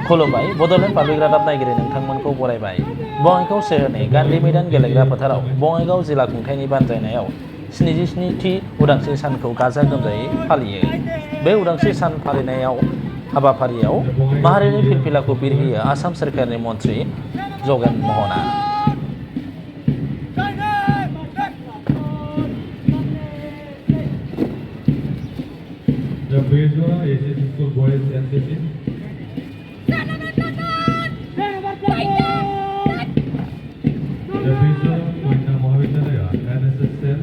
खुलुमबाय बड'लेण्ड पाब्लिक रादाब नायगिरि नोंथांमोनखौ बरायबाय। बङाइगाव सोहोरनि गान्धी मैदान गेलेग्रा फोथाराव बङाइगाव जिल्ला खुंथायनि बानजायनायाव 77थि उदांस्रि सानखौ गाजा गोमजायै फालियो। बे उदांस्रि सान फालिनायाव हाबाफारियाव माहारिनि फिरफिलाखौ बिरहोयो आसाम सोरखारनि मन्थ्रि जगेन महना। The Bezora ACC School Boys NCC. The Bezora Koina Mahavidyalaya NSS Cell.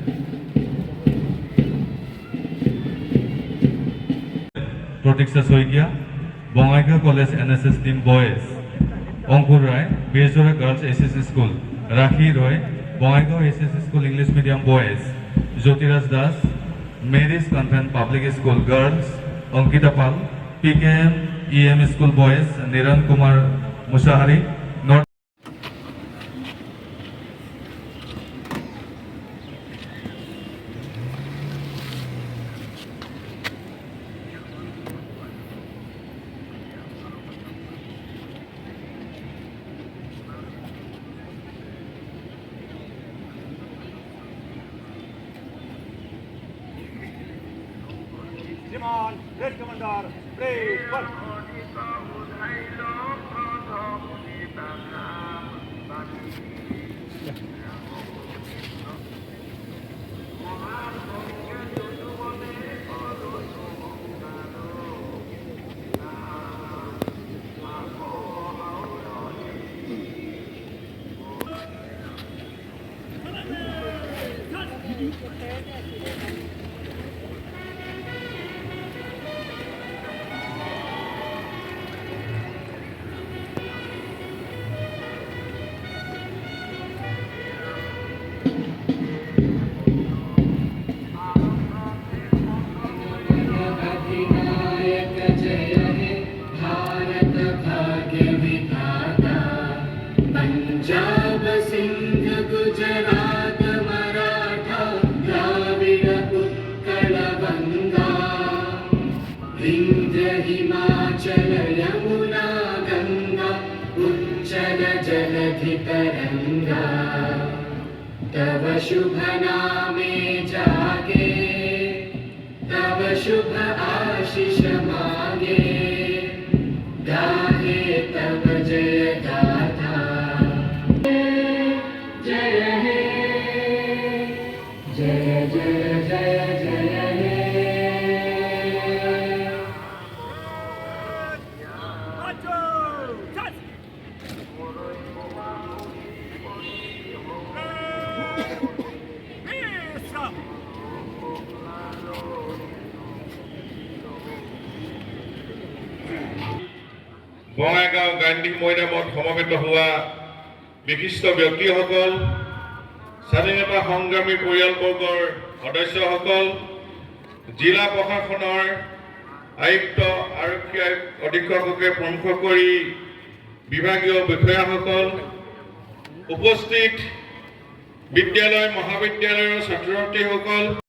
Pratiksha Soikia, Bongaigaon College NSS Team Boys. Ankur Rai, Bezora Girls ACC School. Rakhi Roy, Bongaigaon ACC School English Medium Boys. Jyotiraj Das, Mary's Convent Public School Girls, Ankita Pal, PKM EM School Boys, Niran Kumar Mushahari, North. Simon, Red Commander, play one. Punjab Sindh Gujarat Maratha Dravid Utkal Ganga Vindhya Himachal Yamuna Ganga उच्चल जलधि तरंगा तव शुभ नामे जागे तव शुभ आशीष मांगे गाहे तव जय गाथा जय हे जय जय जय जय हे বঙাইগাঁও গান্ধী মৈদামত সমবেত হোৱা বিশিষ্ট ব্যক্তিসকল, স্বাধীনতা সংগ্ৰামী পৰিয়ালবৰ্গৰ সদস্যসকল, জিলা প্ৰশাসনৰ আয়ুক্ত, আৰক্ষী অধীক্ষককে প্ৰমুখ কৰি বিভাগীয় বিষয়াসকল, উপস্থিত বিদ্যালয় মহাবিদ্যালয়ৰ ছাত্ৰ ছাত্ৰীসকল,